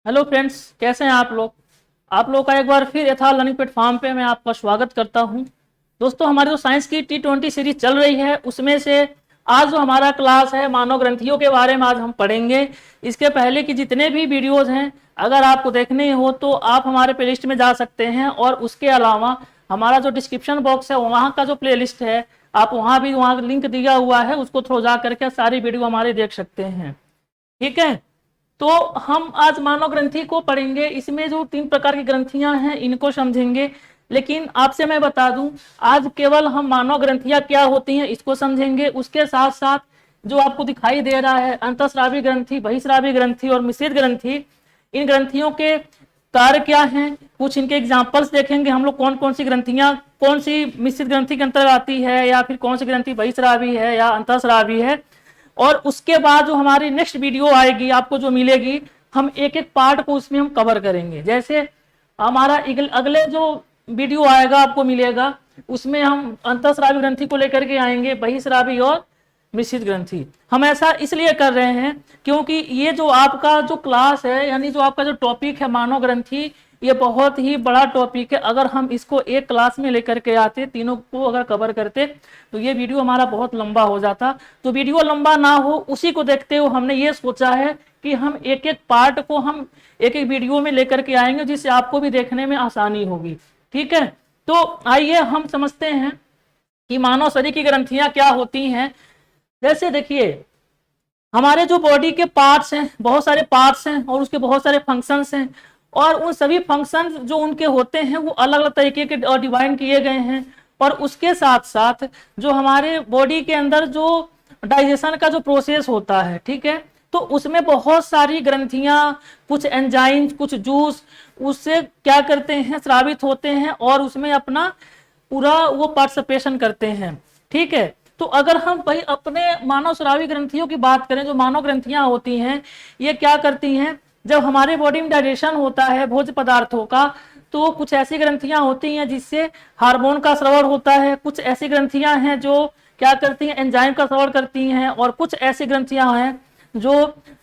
Hello friends, कैसे हैं आप लोग। आप लोग का एक बार फिर यथा लर्निंग प्लेटफॉर्म पे मैं आपका स्वागत करता हूं। दोस्तों, हमारी जो साइंस की T20 सीरीज चल रही है उसमें से आज जो हमारा क्लास है मानव ग्रंथियों के बारे में आज हम पढ़ेंगे। इसके पहले की जितने भी वीडियोस हैं अगर आपको देखने हो तो आप हमारे प्लेलिस्ट में जा सकते हैं, और उसके अलावा हमारा जो डिस्क्रिप्शन बॉक्स है वहाँ का जो प्लेलिस्ट है आप वहाँ लिंक दिया हुआ है, उसको थ्रू जा करके सारी वीडियो हमारे देख सकते हैं। ठीक है, तो हम आज मानव ग्रंथि को पढ़ेंगे। इसमें जो 3 प्रकार की ग्रंथियां हैं इनको समझेंगे। लेकिन आपसे मैं बता दूं, आज केवल हम मानव ग्रंथियां क्या होती हैं इसको समझेंगे। उसके साथ साथ जो आपको दिखाई दे रहा है अंतःस्रावी ग्रंथि, बहिःस्रावी ग्रंथि और मिश्रित ग्रंथि, इन ग्रंथियों के कार्य क्या हैं, कुछ इनके एग्जाम्पल्स देखेंगे हम लोग। कौन कौन सी ग्रंथियां कौन सी मिश्रित ग्रंथि के अंतर्गत आती है, या फिर कौन सी ग्रंथि बहिःस्रावी है या अंतःस्रावी है। और उसके बाद जो हमारी नेक्स्ट वीडियो आएगी आपको जो मिलेगी, हम एक एक पार्ट को उसमें हम कवर करेंगे। जैसे हमारा अगले जो वीडियो आएगा आपको मिलेगा, उसमें हम अंतःस्रावी ग्रंथि को लेकर के आएंगे, बहिःस्रावी और मिश्रित ग्रंथि। हम ऐसा इसलिए कर रहे हैं क्योंकि ये जो आपका जो क्लास है, यानी जो आपका जो टॉपिक है मानव ग्रंथि, ये बहुत ही बड़ा टॉपिक है। अगर हम इसको एक क्लास में लेकर के आते, तीनों को अगर कवर करते, तो ये वीडियो हमारा बहुत लंबा हो जाता। तो वीडियो लंबा ना हो उसी को देखते हुए हमने ये सोचा है कि हम एक एक पार्ट को हम एक एक वीडियो में लेकर के आएंगे, जिससे आपको भी देखने में आसानी होगी। ठीक है, तो आइए हम समझते हैं कि मानव शरीर की ग्रंथियां क्या होती हैं। जैसे देखिए, हमारे जो बॉडी के पार्ट्स हैं, बहुत सारे पार्ट्स हैं और उसके बहुत सारे फंक्शंस हैं, और उन सभी फंक्शंस जो उनके होते हैं वो अलग अलग तरीके के डिवाइड किए गए हैं। और उसके साथ साथ जो हमारे बॉडी के अंदर जो डाइजेशन का जो प्रोसेस होता है, ठीक है, तो उसमें बहुत सारी ग्रंथियां, कुछ एंजाइम, कुछ जूस उससे क्या करते हैं, स्रावित होते हैं और उसमें अपना पूरा वो पार्टिसिपेशन करते हैं। ठीक है, तो अगर हम भाई अपने मानव स्रावी ग्रंथियों की बात करें, जो मानव ग्रंथियां होती हैं ये क्या करती हैं, जब हमारे बॉडी में डाइजेशन होता है भोज्य पदार्थों का, तो कुछ ऐसी ग्रंथियां होती हैं जिससे हार्मोन का स्रावण होता है। कुछ ऐसी ग्रंथियां हैं जो क्या करती हैं, एंजाइम का स्रावण करती हैं, और कुछ ऐसी ग्रंथियां हैं जो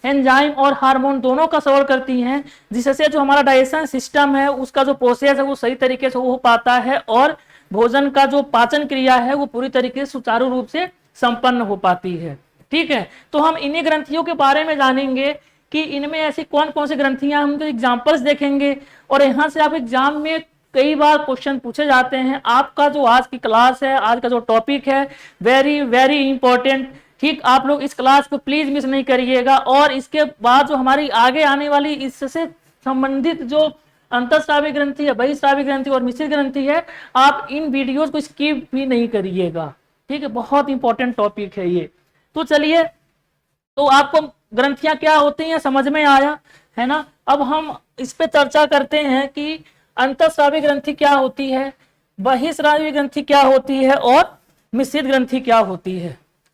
एंजाइम और हार्मोन दोनों का स्रावण करती हैं, जिससे जो हमारा डाइजेशन सिस्टम है उसका जो प्रोसेस है वो सही तरीके से हो पाता है, और भोजन का जो पाचन क्रिया है वो पूरी तरीके से सुचारू रूप से संपन्न हो पाती है। ठीक है, तो हम इन्हीं ग्रंथियों के बारे में जानेंगे कि इनमें ऐसी कौन कौन सी ग्रंथियां, हम एग्जाम्पल्स देखेंगे। और यहाँ से आप एग्जाम में कई बार क्वेश्चन पूछे जाते हैं। आपका जो आज की क्लास है, आज का जो टॉपिक है, वेरी वेरी इंपॉर्टेंट। ठीक, आप लोग इस क्लास को प्लीज मिस नहीं करिएगा। और इसके बाद जो हमारी आगे आने वाली इससे संबंधित जो अंतःस्रावी ग्रंथि है, बहिःस्रावी ग्रंथि और मिश्रित ग्रंथि है, आप इन वीडियोस को स्किप भी नहीं करिएगा। ठीक है, बहुत इंपॉर्टेंट टॉपिक है ये। तो चलिए, तो आपको ग्रंथियां क्या होती हैं समझ में आया है ना। अब हम इस पे चर्चा करते हैं कि अंतःस्रावी ग्रंथि क्या होती है, बहिःस्रावी ग्रंथि क्या होती है और मिश्रित ग्रंथि क्या होती है।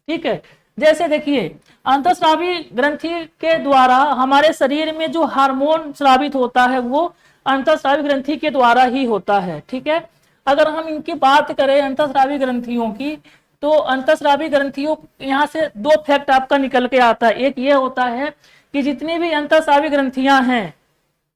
ठीक है, जैसे देखिए, अंतःस्रावी ग्रंथि के द्वारा हमारे शरीर में जो हार्मोन स्रावित होता है वो अंतःस्रावी ग्रंथि के द्वारा ही होता है। ठीक है, अगर हम इनकी बात करें अंतःस्रावी ग्रंथियों की, तो अंतःस्रावी ग्रंथियों यहाँ से 2 फैक्ट आपका निकल के आता है। एक ये होता है कि जितनी भी अंतःस्रावी ग्रंथियां हैं,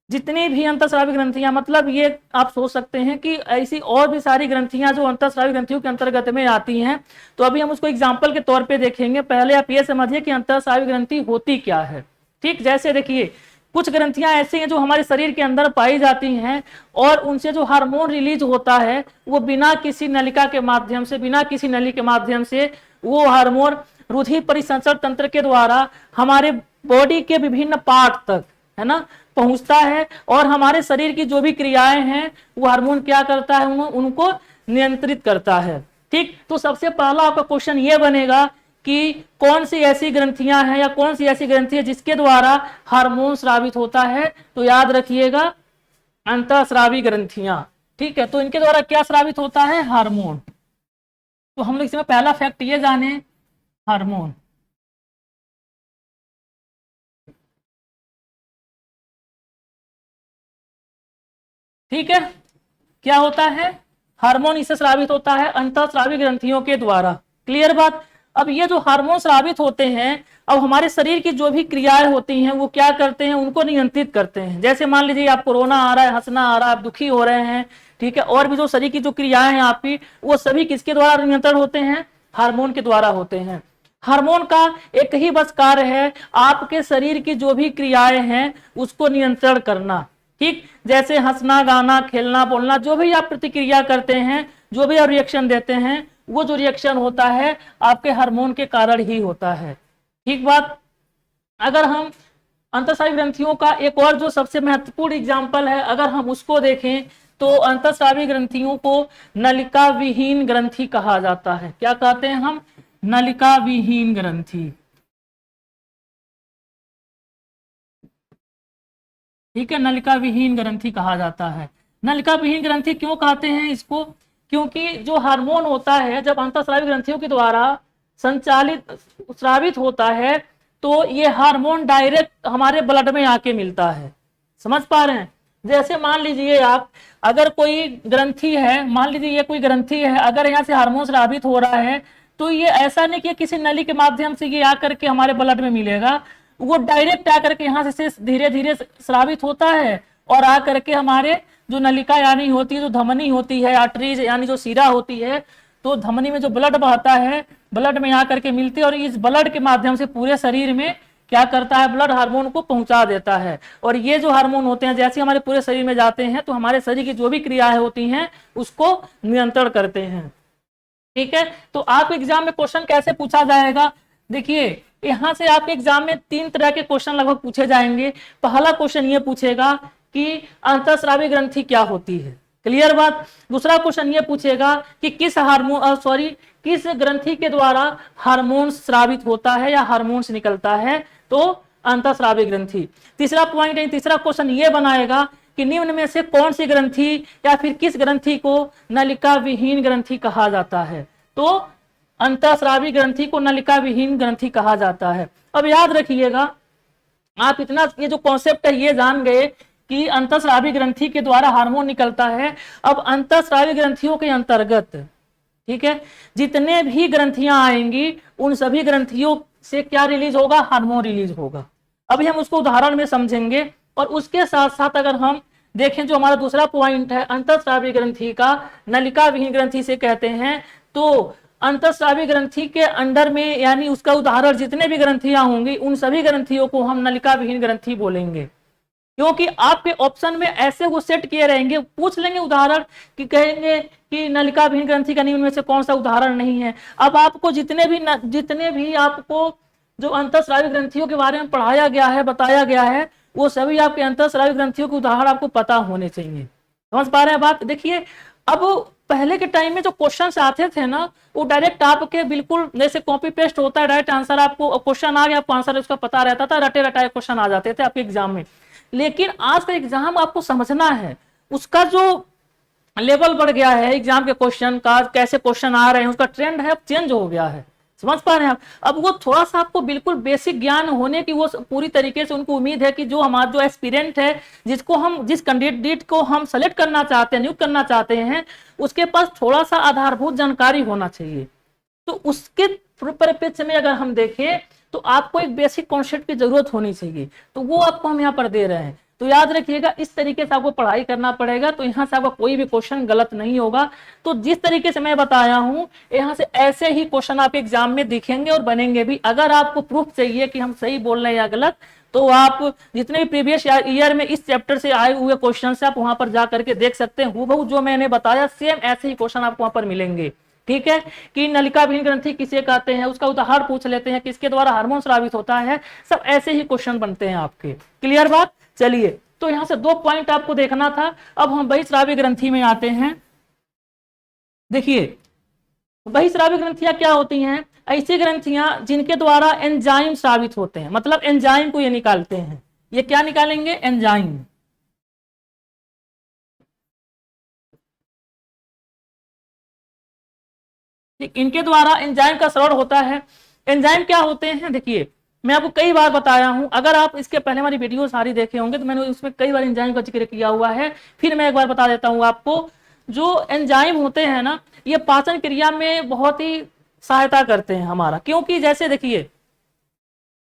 जितनी भी अंतःस्रावी ग्रंथियां, मतलब ये आप सोच सकते हैं कि ऐसी और भी सारी ग्रंथियां जो अंतःस्रावी ग्रंथियों के अंतर्गत में आती हैं। तो अभी हम उसको एग्जाम्पल के तौर पे देखेंगे। पहले आप ये समझिए कि अंतःस्रावी ग्रंथि होती क्या है। ठीक, जैसे देखिए, कुछ ग्रंथियां ऐसी हैं जो हमारे शरीर के अंदर पाई जाती हैं, और उनसे जो हार्मोन रिलीज होता है वो बिना किसी नलिका के माध्यम से, बिना किसी नली के माध्यम से वो हार्मोन रुधिर परिसंचरण तंत्र के द्वारा हमारे बॉडी के विभिन्न पार्ट तक, है ना, पहुंचता है। और हमारे शरीर की जो भी क्रियाएं हैं वो हार्मोन क्या करता है, उनको नियंत्रित करता है। ठीक, तो सबसे पहला आपका क्वेश्चन ये बनेगा कि कौन सी ऐसी ग्रंथियां हैं या कौन सी ऐसी ग्रंथि है जिसके द्वारा हार्मोन स्रावित होता है। तो याद रखिएगा, अंतःस्रावी ग्रंथियां। ठीक है, तो इनके द्वारा क्या स्रावित होता है, हार्मोन। तो हम लोग इसमें पहला फैक्ट ये जाने, हार्मोन। ठीक है, क्या होता है, हार्मोन इससे स्रावित होता है अंतःस्रावी ग्रंथियों के द्वारा। क्लियर बात। अब ये जो हार्मोन स्रावित होते हैं, अब हमारे शरीर की जो भी क्रियाएं होती हैं वो क्या करते हैं, उनको नियंत्रित करते हैं। जैसे मान लीजिए आप कोरोना आ रहा है, हंसना आ रहा है, आप दुखी हो रहे हैं, ठीक है, और भी जो शरीर की जो क्रियाएं हैं आपकी, वो सभी किसके द्वारा नियंत्रण होते हैं, हार्मोन के द्वारा होते हैं। हार्मोन का एक ही बस कार्य है, आपके शरीर की जो भी क्रियाएं हैं उसको नियंत्रण करना। ठीक, जैसे हंसना, गाना, खेलना, बोलना, जो भी आप प्रतिक्रिया करते हैं, जो भी आप रिएक्शन देते हैं, वो जो रिएक्शन होता है आपके हार्मोन के कारण ही होता है। ठीक बात। अगर हम अंतःस्रावी ग्रंथियों का एक और जो सबसे महत्वपूर्ण एग्जाम्पल है, अगर हम उसको देखें तो अंतःस्रावी ग्रंथियों को नलिका विहीन ग्रंथि कहा जाता है। क्या कहते हैं हम, नलिका विहीन ग्रंथि। ठीक है, नलिका विहीन ग्रंथि कहा जाता है। नलिका विहीन ग्रंथि क्यों कहते हैं इसको, क्योंकि जो हार्मोन होता है जब अंतःस्रावी ग्रंथियों के द्वारा संचालित स्रावित होता है तो ये हार्मोन डायरेक्ट हमारे ब्लड में आके मिलता है। समझ पा रहे हैं। जैसे मान लीजिए आप, अगर कोई ग्रंथि है, मान लीजिए ये कोई ग्रंथि है, अगर यहाँ से हार्मोन स्रावित हो रहा है तो ये ऐसा नहीं कि किसी नली के माध्यम से ये आकर के हमारे ब्लड में मिलेगा, वो डायरेक्ट आकर के यहाँ से धीरे धीरे स्रावित होता है और आकर के हमारे जो नलिका यानी होती है, जो धमनी होती है, आर्टरीज यानी जो सीरा होती है, तो धमनी में जो ब्लड बहता है, ब्लड में आकर के मिलती है और इस ब्लड के माध्यम से पूरे शरीर में क्या करता है, ब्लड हार्मोन को पहुंचा देता है। और ये जो हार्मोन होते हैं जैसे हमारे पूरे शरीर में जाते हैं तो हमारे शरीर की जो भी क्रियाएं होती हैं उसको नियंत्रण करते हैं। ठीक है, तो आप एग्जाम में क्वेश्चन कैसे पूछा जाएगा, देखिए यहां से आपके एग्जाम में 3 तरह के क्वेश्चन लगभग पूछे जाएंगे। पहला क्वेश्चन ये पूछेगा कि अंतःस्रावी ग्रंथि क्या होती है, क्लियर बात। दूसरा क्वेश्चन ये पूछेगा कि किस ग्रंथि के द्वारा हार्मोन स्रावित होता है या हार्मोन्स निकलता है, तो अंतःस्रावी ग्रंथि। तीसरा पॉइंट, तीसरा क्वेश्चन ये बनाएगा कि निम्न में से कौन सी ग्रंथि या फिर किस ग्रंथि को नलिका विहीन ग्रंथि कहा जाता है, तो अंतःस्रावी ग्रंथि को नलिका विहीन ग्रंथि कहा जाता है। अब याद रखिएगा, आप इतना ये जो कॉन्सेप्ट है ये जान गए कि अंतःस्रावी ग्रंथि के द्वारा हार्मोन निकलता है। अब अंतःस्रावी ग्रंथियों के अंतर्गत, ठीक है, जितने भी ग्रंथियां आएंगी उन सभी ग्रंथियों से क्या रिलीज होगा, हार्मोन रिलीज होगा। अभी हम उसको उदाहरण में समझेंगे। और उसके साथ साथ अगर हम देखें जो हमारा दूसरा पॉइंट है अंतःस्रावी ग्रंथि का नलिका विहीन ग्रंथि से कहते हैं, तो अंतःस्रावी ग्रंथि के अंडर में यानी उसका उदाहरण जितने भी ग्रंथियां होंगी उन सभी ग्रंथियों को हम नलिका विहीन ग्रंथि बोलेंगे। क्योंकि आपके ऑप्शन में ऐसे वो सेट किए रहेंगे, पूछ लेंगे उदाहरण कि कहेंगे कि नलिका विहीन ग्रंथि का निम्न में से कौन सा उदाहरण नहीं है। अब आपको जितने भी आपको जो अंतःस्रावी ग्रंथियों के बारे में पढ़ाया गया है, बताया गया है, वो सभी आपके अंतःस्रावी ग्रंथियों के उदाहरण आपको पता होने चाहिए। समझ पा रहे हैं बात। देखिए अब पहले के टाइम में जो क्वेश्चन आते थे ना, वो डायरेक्ट आपके बिल्कुल जैसे कॉपी पेस्ट होता है, डायरेक्ट आंसर आपको, क्वेश्चन आ गया आपको आंसर उसका पता रहता था, रटे रटाए क्वेश्चन आ जाते थे आपके एग्जाम में। लेकिन आज का एग्जाम आपको समझना है, उसका जो लेवल बढ़ गया है एग्जाम के क्वेश्चन का, कैसे क्वेश्चन आ रहे हैं, उसका ट्रेंड है चेंज हो गया है। समझ पा रहे हैं आप। अब वो थोड़ा सा आपको बिल्कुल बेसिक ज्ञान होने की वो पूरी तरीके से उनको उम्मीद है कि जो हमारा जो एस्पिरेंट है, जिस कैंडिडेट को हम सेलेक्ट करना चाहते हैं, नियुक्त करना चाहते हैं, उसके पास थोड़ा सा आधारभूत जानकारी होना चाहिए। तो उसके परिप्रेक्ष्य में अगर हम देखें तो आपको एक बेसिक कॉन्सेप्ट की जरूरत होनी चाहिए, तो वो आपको हम यहाँ पर दे रहे हैं। तो याद रखिएगा इस तरीके से आपको पढ़ाई करना पड़ेगा, तो यहाँ से आपका कोई भी क्वेश्चन गलत नहीं होगा। तो जिस तरीके से मैं बताया हूँ यहाँ से ऐसे ही क्वेश्चन आपके एग्जाम में दिखेंगे और बनेंगे भी। अगर आपको प्रूफ चाहिए कि हम सही बोल रहे हैं या गलत, तो आप जितने भी प्रीवियस ईयर में इस चैप्टर से आए हुए क्वेश्चन से आप वहां पर जा करके देख सकते हैं, हूबहू जो मैंने बताया सेम ऐसे ही क्वेश्चन आपको वहां पर मिलेंगे। ठीक है, कि नलिका विहीन ग्रंथि किसे कहते हैं, उसका उदाहरण पूछ लेते हैं, किसके द्वारा हार्मोन स्रावित होता है, सब ऐसे ही क्वेश्चन बनते हैं आपके। क्लियर बात। चलिए, तो यहां से 2 पॉइंट आपको देखना था। अब हम बहिस्रावी ग्रंथि में आते हैं। देखिए बहिस्रावी ग्रंथियां क्या होती हैं, ऐसी ग्रंथियां जिनके द्वारा एंजाइम स्रावित होते हैं, मतलब एंजाइम को ये निकालते हैं। ये क्या निकालेंगे, एंजाइम। इनके द्वारा एंजाइम का स्राव होता है। एंजाइम क्या होते हैं, देखिए मैं आपको कई बार बताया हूं, अगर आप इसके पहले हमारी वीडियो सारी देखे होंगे तो मैंने उसमें कई बार एंजाइम का जिक्र किया हुआ है। फिर मैं एक बार बता देता हूं आपको, जो एंजाइम होते हैं ना, ये पाचन क्रिया में बहुत ही सहायता करते हैं हमारा। क्योंकि जैसे देखिए,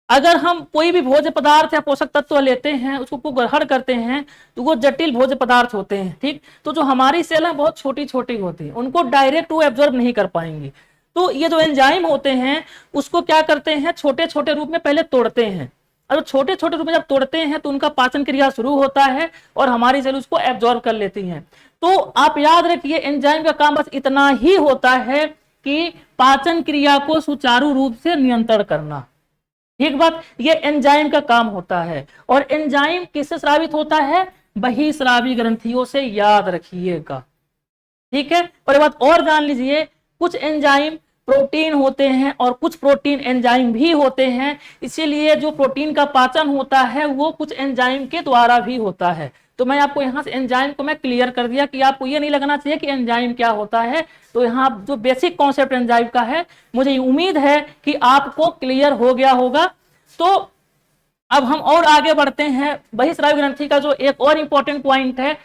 अगर हम कोई भी भोज्य पदार्थ या पोषक तत्व लेते हैं, उसको ग्रहण करते हैं, तो वो जटिल भोज्य पदार्थ होते हैं, ठीक। तो जो हमारी सेल है बहुत छोटी छोटी होती है, उनको डायरेक्ट वो एब्जॉर्ब नहीं कर पाएंगी। तो ये जो एंजाइम होते हैं उसको क्या करते हैं, छोटे छोटे रूप में पहले तोड़ते हैं, और छोटे छोटे रूप में जब तोड़ते हैं तो उनका पाचन क्रिया शुरू होता है और हमारी सेल उसको एब्जॉर्ब कर लेती हैं। तो आप याद रखिए, एंजाइम का काम बस इतना ही होता है कि पाचन क्रिया को सुचारू रूप से नियंत्रण करना, ठीक बात। ये एंजाइम का काम होता है। और एंजाइम किससे स्रावित होता है, बहिस्रावी ग्रंथियों से, याद रखिएगा, ठीक है। और एक बात और जान लीजिए, कुछ एंजाइम प्रोटीन होते हैं और कुछ प्रोटीन एंजाइम भी होते हैं, इसीलिए जो प्रोटीन का पाचन होता है वो कुछ एंजाइम के द्वारा भी होता है। तो मैं आपको यहाँ से एंजाइम को मैं क्लियर कर दिया कि आपको ये नहीं लगना चाहिए कि एंजाइम क्या होता है। तो यहाँ जो बेसिक कॉन्सेप्ट एंजाइम का है, मुझे उम्मीद है कि आपको क्लियर हो गया होगा। तो अब हम और आगे बढ़ते हैं। बहिस्रावी ग्रंथि का जो एक और इंपॉर्टेंट पॉइंट है,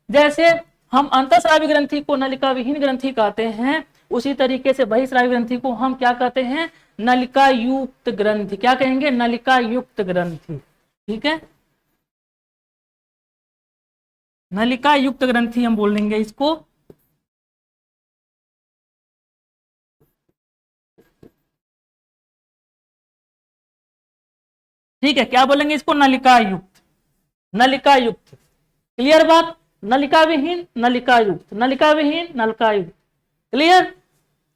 जैसे हम अंतःस्रावी ग्रंथि को नलिका विहीन ग्रंथि कहते हैं, उसी तरीके से बहिस्रावी ग्रंथि को हम क्या कहते हैं, नलिका युक्त ग्रंथि। क्या कहेंगे, नलिका युक्त ग्रंथि, ठीक है। नलिका युक्त ग्रंथि हम बोलेंगे इसको। ठीक है, क्या बोलेंगे इसको, नलिका युक्त, नलिका युक्त। क्लियर बात, नलिका विहीन, नलिका युक्त, नलिका विहीन, नलिका युक्त। क्लियर।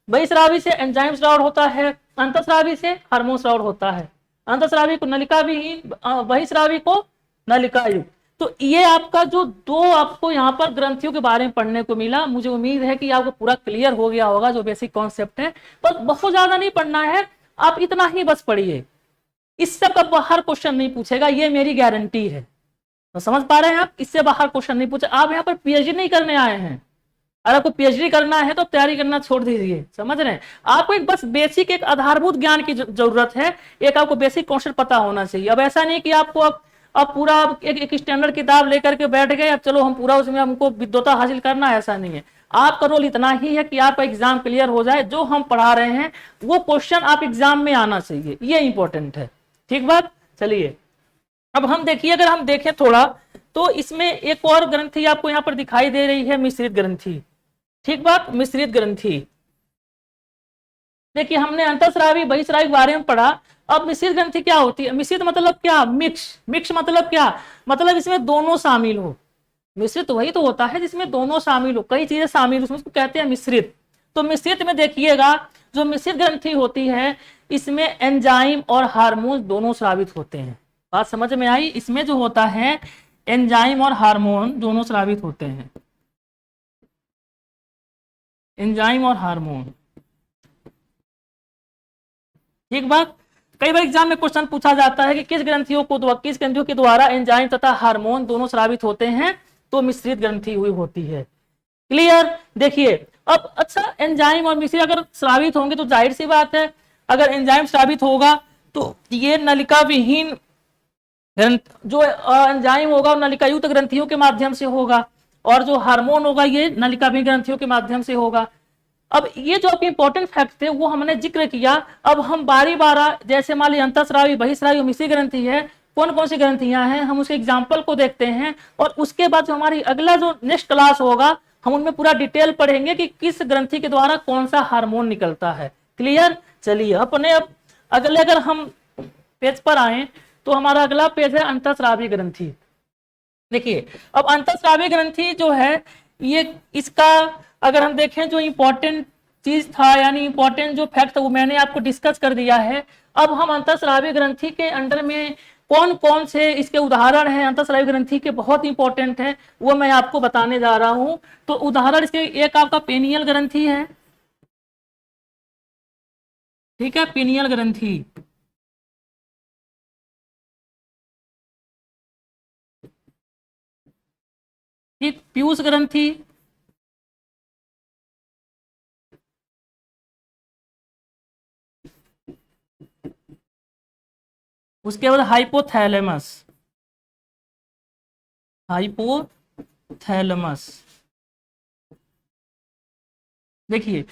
बहिस्रावी से एंजाइम स्राव होता है, अंतःस्रावी से हार्मोन स्राव होता है। अंतःस्रावी को नलिका विहीन, बहिस्रावी को नलिका युक्त। तो ये आपका जो दो आपको यहाँ पर ग्रंथियों के बारे में पढ़ने को मिला, मुझे उम्मीद है कि आपको पूरा क्लियर हो गया होगा जो बेसिक कॉन्सेप्ट है। बस बहुत ज्यादा नहीं पढ़ना है, आप इतना ही बस पढ़िए, इससे का बाहर क्वेश्चन नहीं पूछेगा, ये मेरी गारंटी है। तो समझ पा रहे हैं आप, इससे बाहर क्वेश्चन नहीं पूछे। आप यहाँ पर पीएचडी नहीं करने आए हैं, अगर आपको पीएचडी करना है तो तैयारी करना छोड़ दीजिए, समझ रहे हैं। आपको एक बस बेसिक एक आधारभूत ज्ञान की जरूरत है, एक आपको बेसिक कॉन्सेप्ट पता होना चाहिए। अब ऐसा नहीं कि आपको अब पूरा एक स्टैंडर्ड किताब लेकर के बैठ गए, अब चलो हम पूरा उसमें हमको विद्वता हासिल करना है, ऐसा नहीं है। आपका रोल इतना ही है कि आपका एग्जाम क्लियर हो जाए, जो हम पढ़ा रहे हैं वो क्वेश्चन आप एग्जाम में आना चाहिए, ये इंपॉर्टेंट है, ठीक बात। चलिए अब हम देखिए, अगर हम देखें थोड़ा तो इसमें एक और ग्रंथि आपको यहाँ पर दिखाई दे रही है, मिश्रित ग्रंथि, ठीक बात, मिश्रित ग्रंथि। देखिए हमने अंतःस्रावी बहिस्रावी के बारे में पढ़ा, अब मिश्रित ग्रंथि क्या होती है। मिश्रित मतलब क्या, मिक्स। मिक्स मतलब क्या, मतलब इसमें दोनों शामिल हो। मिश्रित वही तो होता है जिसमें दोनों शामिल हो, कई चीजें शामिल, उसमें उसको कहते हैं मिश्रित। तो मिश्रित में देखिएगा, जो मिश्रित ग्रंथि होती है इसमें एंजाइम और हार्मोन दोनों स्रावित होते हैं। बात समझ में आई, इसमें जो होता है एंजाइम और हार्मोन दोनों स्रावित होते हैं, एंजाइम और हार्मोन, ठीक बात। कई बार एग्जाम में क्वेश्चन पूछा जाता है कि किस ग्रंथियों के द्वारा एंजाइम तथा हार्मोन दोनों स्रावित होते हैं, तो मिश्रित ग्रंथि हुई होती है। क्लियर। देखिए अब अच्छा, एंजाइम और मिश्रित अगर स्रावित होंगे तो जाहिर सी बात है, अगर एंजाइम स्रावित होगा तो ये नलिका विहीन जो एंजाइम होगा नलिका युक्त ग्रंथियों के माध्यम से होगा, और जो हार्मोन होगा ये नलिका विहीन ग्रंथियों के माध्यम से होगा। अब ये जो आपके इंपॉर्टेंट फैक्ट थे वो हमने जिक्र किया। अब हम बारी बारा, जैसे मान लीजिए अंतःस्रावी बहिस्रावी मिश्रित ग्रंथि है, कौन कौन सी ग्रंथियां हैं, हम उसके एग्जाम्पल को देखते हैं, और उसके बाद जो हमारी अगला जो नेक्स्ट क्लास होगा हम उनमें पूरा डिटेल पढ़ेंगे कि किस ग्रंथि के द्वारा कौन सा हार्मोन निकलता है। क्लियर। चलिए अपने अब अगले अगर हम पेज पर आए तो हमारा अगला पेज है अंतःस्रावी ग्रंथि। देखिए अब अंतःस्रावी ग्रंथि जो है ये, इसका अगर हम देखें जो इंपॉर्टेंट चीज था, यानी इंपॉर्टेंट जो फैक्ट था वो मैंने आपको डिस्कस कर दिया है। अब हम अंतःस्रावी ग्रंथि के अंडर में कौन कौन से इसके उदाहरण हैं अंतःस्रावी ग्रंथि के, बहुत इंपॉर्टेंट है, वो मैं आपको बताने जा रहा हूं। तो उदाहरण इसके एक आपका पेनियल ग्रंथि है, ठीक है, पेनियल ग्रंथि। ठीक, पीयूष ग्रंथि, उसके बाद हाइपोथैलेमस, हाइपोथैलेमस। देखिए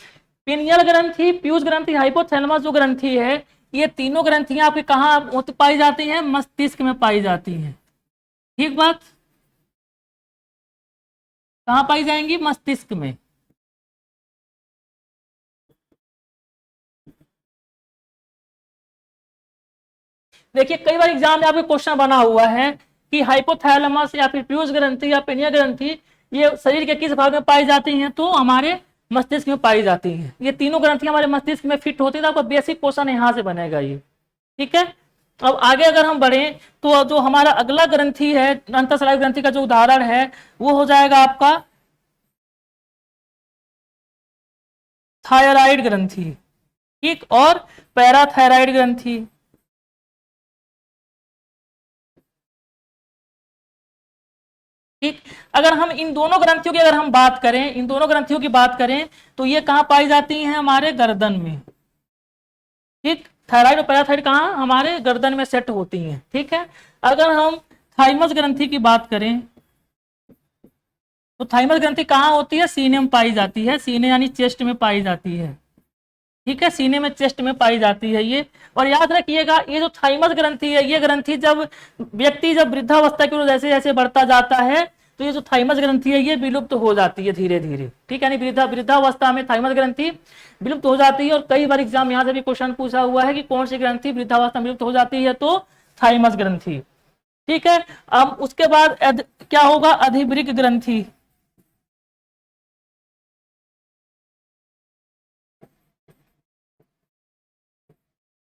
पिनियल ग्रंथि, पीयूष ग्रंथि, हाइपोथैलेमस जो ग्रंथि है, ये तीनों ग्रंथियां आपके कहाँ पाई जाती हैं? मस्तिष्क में पाई जाती हैं। ठीक बात, कहाँ पाई जाएंगी? मस्तिष्क में। देखिए कई बार एग्जाम में आपके क्वेश्चन बना हुआ है कि हाइपोथैलेमस या फिर पीयूष ग्रंथि या पिनियल ग्रंथि ये शरीर के किस भाग में पाई जाती हैं? तो हमारे मस्तिष्क में पाई जाती हैं। ये तीनों ग्रंथियां हमारे मस्तिष्क में फिट होती है, तो आपका बेसिक क्वेश्चन यहाँ से बनेगा ये। ठीक है, अब आगे अगर हम बढ़े तो जो हमारा अगला ग्रंथि है, अंतःस्रावी ग्रंथि का जो उदाहरण है वो हो जाएगा आपका थायराइड ग्रंथि। ठीक, और पैराथायराइड ग्रंथि। ठीक, अगर हम इन दोनों ग्रंथियों की अगर हम बात करें, इन दोनों ग्रंथियों की बात करें तो ये कहाँ पाई जाती हैं? हमारे गर्दन में। ठीक, थायराइड और पैराथाइड कहाँ? हमारे गर्दन में सेट होती हैं। ठीक है, अगर हम थाइमस ग्रंथि की बात करें तो थाइमस ग्रंथि कहाँ होती है? सीने में पाई जाती है। सीने यानी चेस्ट में पाई जाती है। ठीक है, सीने में, चेस्ट में पाई जाती है ये। और याद रखिएगा ये जो थाइमस ग्रंथि है, ये ग्रंथि जब व्यक्ति जब वृद्धावस्था की ओर जैसे जैसे बढ़ता जाता है तो ये जो थाइमस ग्रंथि है ये विलुप्त हो जाती है धीरे धीरे। ठीक है, यानी वृद्धावस्था में थाइमस ग्रंथि विलुप्त हो जाती है। और कई बार एग्जाम यहाँ से भी क्वेश्चन पूछा हुआ है कि कौन सी ग्रंथि वृद्धावस्था में विलुप्त हो जाती है? तो थाइमस ग्रंथि। ठीक है, अब उसके बाद क्या होगा? अधिवृक्क ग्रंथि।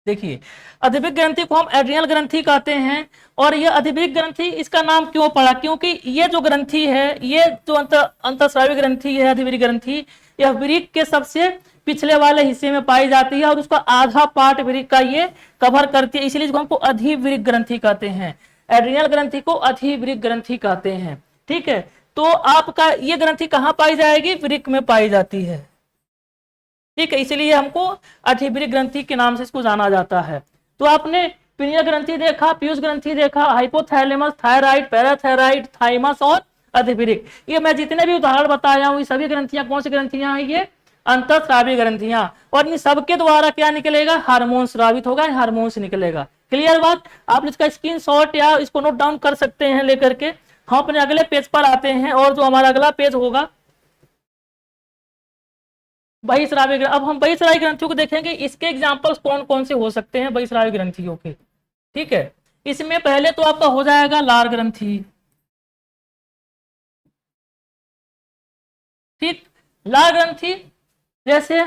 देखिए अधिवृक्क ग्रंथि को हम एड्रिनल ग्रंथि कहते हैं। और यह अधिवृक्क ग्रंथि इसका नाम क्यों पड़ा? क्योंकि ये जो ग्रंथि है, ये जो अंतःस्रावी ग्रंथि है, अधिवृक्क ग्रंथि, यह वृक्क के सबसे पिछले वाले हिस्से में पाई जाती है और उसका आधा पार्ट वृक्क का ये कवर करती है, इसलिए इसको हमको अधिवृक्क ग्रंथि कहते हैं। एड्रिनल ग्रंथि को अधिवृक्क ग्रंथि कहते हैं। ठीक है, तो आपका ये ग्रंथि कहाँ पाई जाएगी? वृक्क में पाई जाती है। ठीक है, इसलिए हमको अधिवृक्क ग्रंथि के नाम से इसको जाना जाता है। तो आपने पिनियल ग्रंथि देखा, पीयूष ग्रंथि देखा, हाइपोथैलेमस, थायराइड, पैराथायराइड, थाइमस और अधिवृक्क। ये मैं जितने भी उदाहरण बताया हूँ, ये सभी ग्रंथियां कौन सी ग्रंथियां हैं? ये अंतःस्रावी ग्रंथियां। और इन सबके द्वारा क्या निकलेगा? हार्मोन स्रावित होगा, हार्मोन से निकलेगा। क्लियर बात? आप इसका स्क्रीनशॉट या इसको नोट डाउन कर सकते हैं लेकर के। हम अपने अगले पेज पर आते हैं और जो हमारा अगला पेज होगा बहिस्रावी। अब हम बहिस्रावी ग्रंथियों को देखेंगे, इसके एग्जांपल्स कौन कौन से हो सकते हैं बहिस्रावी ग्रंथियों के। ठीक है, इसमें पहले तो आपका हो जाएगा लार ग्रंथि। ठीक, लार ग्रंथि, जैसे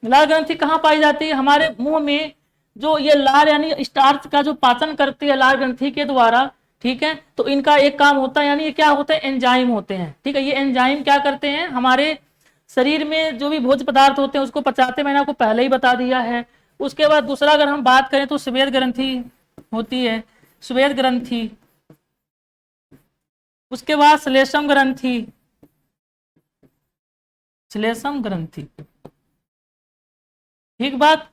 लार ग्रंथि कहाँ पाई जाती है? हमारे मुंह में जो ये लार यानी स्टार्च का जो पाचन करती है लार ग्रंथि के द्वारा। ठीक है, तो इनका एक काम होता है, यानी ये क्या होता है? एंजाइम होते हैं। ठीक है, ये एंजाइम क्या करते हैं? हमारे शरीर में जो भी भोज्य पदार्थ होते हैं उसको पचाते, मैंने आपको पहले ही बता दिया है। उसके बाद दूसरा अगर हम बात करें तो स्वेद ग्रंथि होती है, स्वेद ग्रंथि। उसके बाद श्लेष्म ग्रंथि, श्लेष्म ग्रंथि। ठीक बात,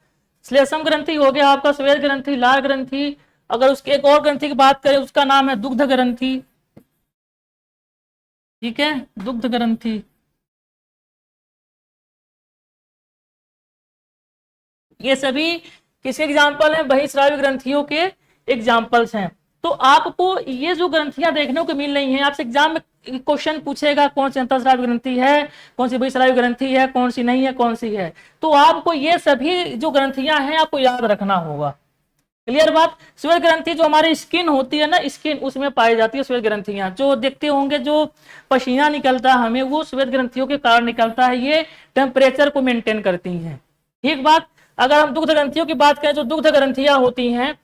श्लेष्म ग्रंथि हो गया आपका, स्वेद ग्रंथि, लार ग्रंथि। अगर उसके एक और ग्रंथि की बात करें उसका नाम है दुग्ध ग्रंथि। ठीक है, दुग्ध ग्रंथि। ये सभी किसके एग्जाम्पल हैं? बहिस्रावी ग्रंथियों के एग्जाम्पल्स हैं। तो आपको ये जो ग्रंथियां देखने को मिल रही हैं, आपसे एग्जाम में क्वेश्चन पूछेगा कौन सी अंतःस्रावी ग्रंथि है, कौन सी बहिस्रावी ग्रंथि है, कौन सी नहीं है, कौन सी है। तो आपको ये सभी जो ग्रंथियां हैं आपको याद रखना होगा। क्लियर बात? स्वेद ग्रंथि जो हमारी स्किन होती है ना, स्किन, उसमें पाई जाती है स्वेद ग्रंथियां। जो देखते होंगे जो पसीना निकलता है हमें, वो स्वेद ग्रंथियों के कारण निकलता है। ये टेम्परेचर को मेंटेन करती हैं। ठीक बात, अगर हम दुग्ध ग्रंथियों की बात करें, जो दुग्ध ग्रंथियां होती हैं,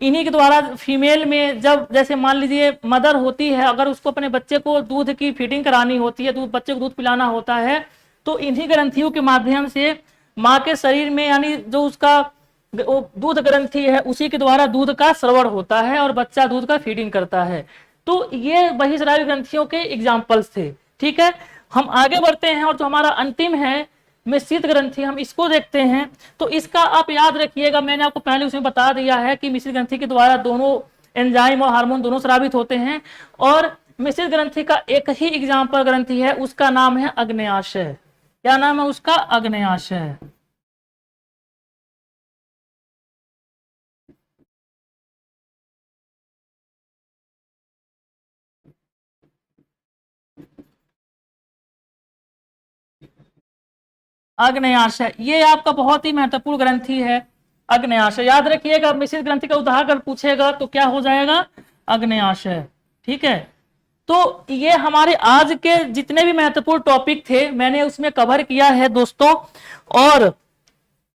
इन्हीं के द्वारा फीमेल में जब जैसे मान लीजिए मदर होती है, अगर उसको अपने बच्चे को दूध की फीडिंग करानी होती है, दूध बच्चे को दूध पिलाना होता है, तो इन्हीं ग्रंथियों के माध्यम से माँ के शरीर में, यानी जो उसका दूध ग्रंथि है उसी के द्वारा दूध का स्रवण होता है और बच्चा दूध का फीडिंग करता है। तो ये बहिस्रावी ग्रंथियों के एग्जाम्पल्स थे। ठीक है, हम आगे बढ़ते हैं और जो हमारा अंतिम है मिश्रित ग्रंथि, हम इसको देखते हैं। तो इसका आप याद रखिएगा, मैंने आपको पहले उसमें बता दिया है कि मिश्रित ग्रंथि के द्वारा दोनों एंजाइम और हार्मोन दोनों स्रावित होते हैं। और मिश्रित ग्रंथि का एक ही एग्जाम्पल ग्रंथि है, उसका नाम है अग्न्याशय। क्या नाम है उसका? अग्न्याशय। आग्नेयाशय, ये आपका बहुत ही महत्वपूर्ण ग्रंथि है आग्नेयाशय। याद रखिएगा, मिश्रित ग्रंथि का उदाहरण पूछेगा तो क्या हो जाएगा, आग्नेयाशय। ठीक है, तो ये हमारे आज के जितने भी महत्वपूर्ण टॉपिक थे मैंने उसमें कवर किया है दोस्तों। और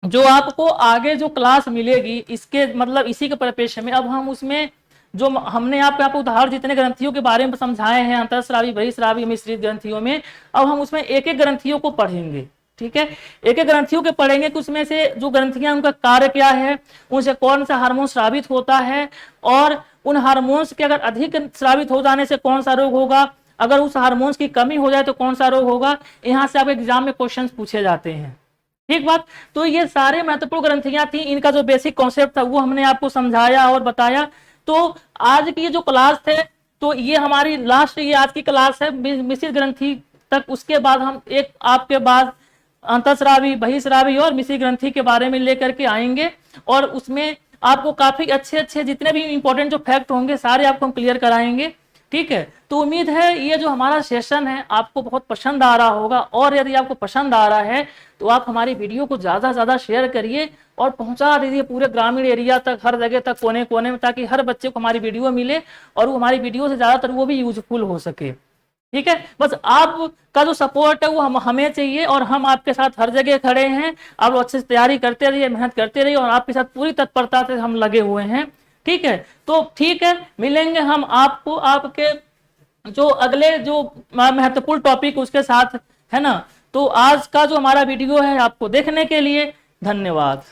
जो आपको आगे जो क्लास मिलेगी इसके मतलब इसी के परिप्रेक्ष्य में अब हम उसमें जो हमने आपको उदाहरण जितने ग्रंथियों के बारे में समझाए हैं अंतःस्रावी, बहिःस्रावी, मिश्रित ग्रंथियों में, अब हम उसमें एक एक ग्रंथियों को पढ़ेंगे। ठीक है, एक एक ग्रंथियों के पढ़ेंगे कि उसमें से जो ग्रंथियां उनका कार्य क्या है, उनसे कौन सा हार्मोन स्रावित होता है, और उन हार्मोन्स के अगर अधिक स्रावित हो जाने से कौन सा रोग होगा, अगर उस हार्मोन्स की कमी हो जाए तो कौन सा रोग होगा। यहाँ से आपके एग्जाम में क्वेश्चन पूछे जाते हैं। ठीक बात, तो ये सारे महत्वपूर्ण ग्रंथियां थी, इनका जो बेसिक कॉन्सेप्ट था वो हमने आपको समझाया और बताया। तो आज की ये जो क्लास थे तो ये हमारी लास्ट ये आज की क्लास है मिश्रित ग्रंथि तक। उसके बाद हम एक आपके बाद अंतःस्रावी, बहिःस्रावी और मिश्रित ग्रंथि के बारे में लेकर के आएंगे, और उसमें आपको काफी अच्छे अच्छे जितने भी इंपॉर्टेंट जो फैक्ट होंगे सारे आपको हम क्लियर कराएंगे। ठीक है, तो उम्मीद है ये जो हमारा सेशन है आपको बहुत पसंद आ रहा होगा, और यदि आपको पसंद आ रहा है तो आप हमारी वीडियो को ज़्यादा से ज़्यादा शेयर करिए और पहुंचा दीजिए पूरे ग्रामीण एरिया तक, हर जगह तक, कोने कोने में, ताकि हर बच्चे को हमारी वीडियो मिले और वो हमारी वीडियो से ज़्यादातर वो भी यूजफुल हो सके। ठीक है, बस आपका जो सपोर्ट है वो हमें चाहिए, और हम आपके साथ हर जगह खड़े हैं। आप अच्छे से तैयारी करते रहिए, मेहनत करते रहिए, और आपके साथ पूरी तत्परता से हम लगे हुए हैं। ठीक है, तो ठीक है, मिलेंगे हम आपको आपके जो अगले जो महत्वपूर्ण टॉपिक उसके साथ, है ना। तो आज का जो हमारा वीडियो है आपको देखने के लिए धन्यवाद।